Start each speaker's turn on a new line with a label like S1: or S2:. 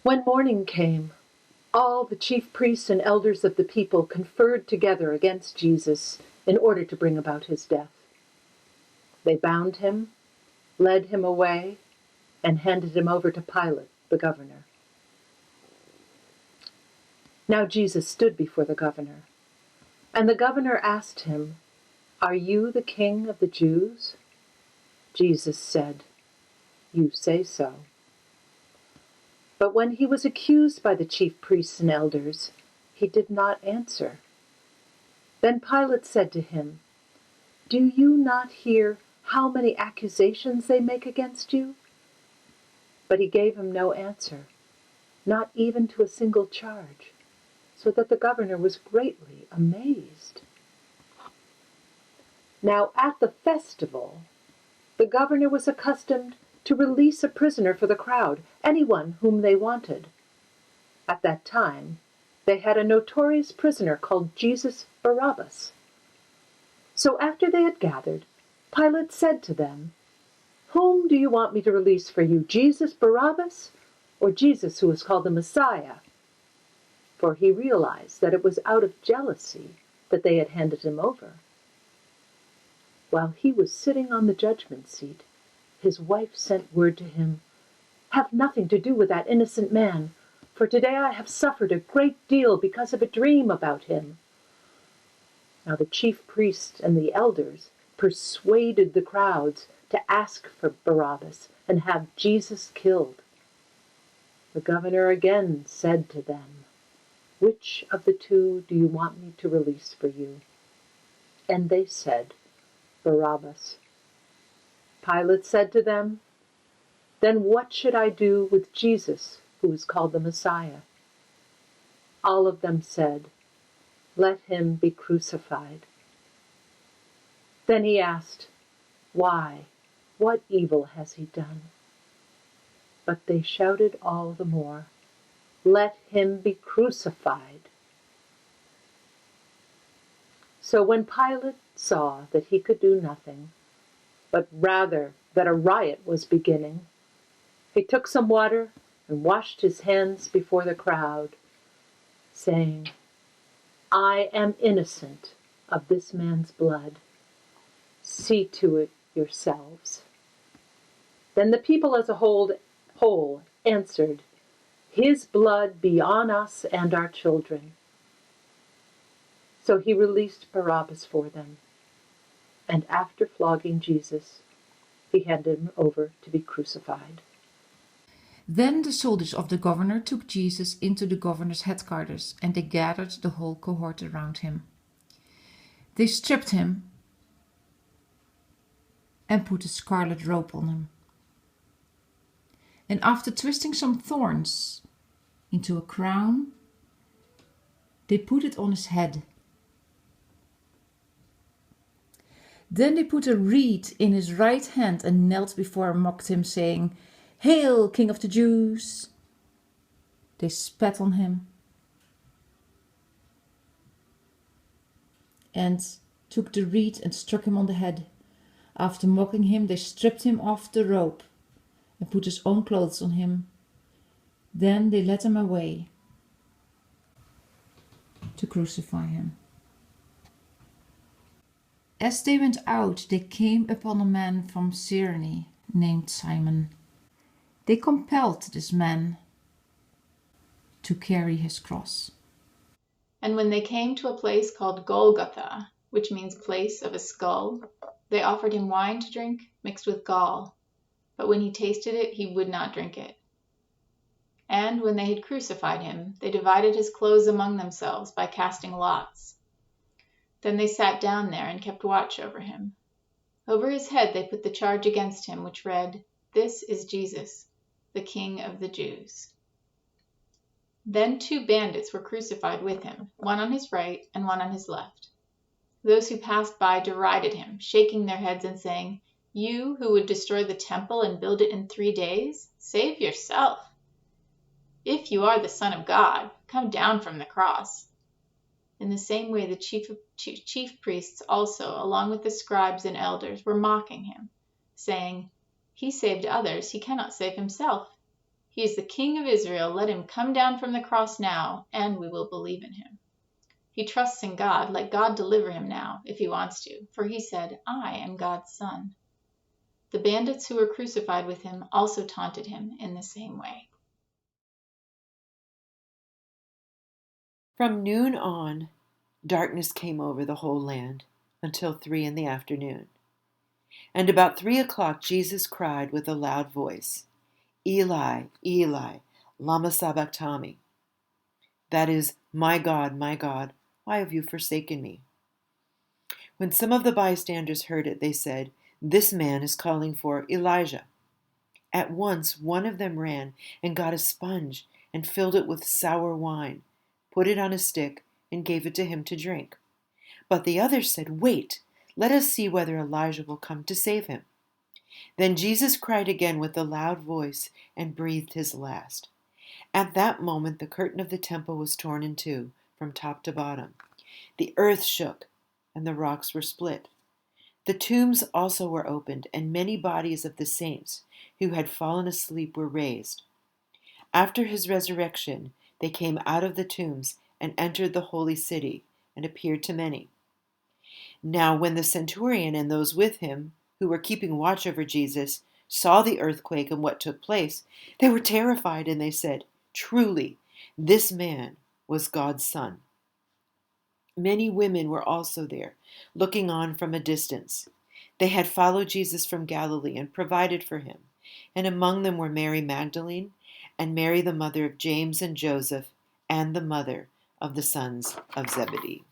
S1: When morning came, all the chief priests and elders of the people conferred together against Jesus in order to bring about his death. They bound him, led him away, and handed him over to Pilate, the governor. Now Jesus stood before the governor, and the governor asked him, "Are you the king of the Jews?" Jesus said, "You say so." But when he was accused by the chief priests and elders, he did not answer. Then Pilate said to him, "Do you not hear how many accusations they make against you?" But he gave him no answer, not even to a single charge, so that the governor was greatly amazed. Now at the festival, the governor was accustomed to release a prisoner for the crowd, anyone whom they wanted. At that time, they had a notorious prisoner called Jesus Barabbas. So after they had gathered, Pilate said to them, "Whom do you want me to release for you, Jesus Barabbas, or Jesus who is called the Messiah?" For he realized that it was out of jealousy that they had handed him over. While he was sitting on the judgment seat, his wife sent word to him, "Have nothing to do with that innocent man, for today I have suffered a great deal because of a dream about him." Now the chief priests and the elders persuaded the crowds to ask for Barabbas and have Jesus killed. The governor again said to them, "Which of the two do you want me to release for you?" And they said, "Barabbas." Pilate said to them, "Then what should I do with Jesus, who is called the Messiah?" All of them said, "Let him be crucified." Then he asked, "Why? What evil has he done?" But they shouted all the more, "Let him be crucified." So when Pilate saw that he could do nothing, but rather that a riot was beginning, he took some water and washed his hands before the crowd, saying, "I am innocent of this man's blood. See to it yourselves." Then the people as a whole answered, "His blood be on us and our children." So he released Barabbas for them, and after flogging Jesus, he handed him over to be crucified.
S2: Then the soldiers of the governor took Jesus into the governor's headquarters, and they gathered the whole cohort around him. They stripped him and put a scarlet robe on him. And after twisting some thorns into a crown, they put it on his head. Then they put a reed in his right hand and knelt before and mocked him, saying, "Hail, King of the Jews!" They spat on him and took the reed and struck him on the head. After mocking him, they stripped him off the robe and put his own clothes on him. Then they led him away to crucify him. As they went out, they came upon a man from Cyrene named Simon. They compelled this man to carry his cross.
S3: And when they came to a place called Golgotha, which means place of a skull, they offered him wine to drink mixed with gall. But when he tasted it, he would not drink it. And when they had crucified him, they divided his clothes among themselves by casting lots. Then they sat down there and kept watch over him. Over his head they put the charge against him, which read, "This is Jesus, the King of the Jews." Then 2 bandits were crucified with him, one on his right and one on his left. Those who passed by derided him, shaking their heads and saying, "You who would destroy the temple and build it in 3 days, save yourself. If you are the Son of God, come down from the cross." In the same way, the chief priests also, along with the scribes and elders, were mocking him, saying, "He saved others, he cannot save himself. He is the King of Israel. Let him come down from the cross now, and we will believe in him. He trusts in God. Let God deliver him now, if he wants to, for he said, I am God's son." The bandits who were crucified with him also taunted him in the same way.
S4: From noon on, darkness came over the whole land until 3 in the afternoon. And about 3 o'clock Jesus cried with a loud voice, "Eli, Eli, lama sabachthani." That is, my God, why have you forsaken me?" When some of the bystanders heard it, they said, "This man is calling for Elijah." At once one of them ran and got a sponge and filled it with sour wine, put it on a stick, and gave it to him to drink. But the others said, "Wait, let us see whether Elijah will come to save him." Then Jesus cried again with a loud voice and breathed his last. At that moment the curtain of the temple was torn in two, from top to bottom. The earth shook, and the rocks were split. The tombs also were opened, and many bodies of the saints who had fallen asleep were raised. After his resurrection, they came out of the tombs and entered the holy city and appeared to many. Now when the centurion and those with him, who were keeping watch over Jesus, saw the earthquake and what took place, they were terrified, and they said, "Truly, this man was God's son." Many women were also there, looking on from a distance. They had followed Jesus from Galilee and provided for him, and among them were Mary Magdalene, and Mary the mother of James and Joseph, and the mother of the sons of Zebedee.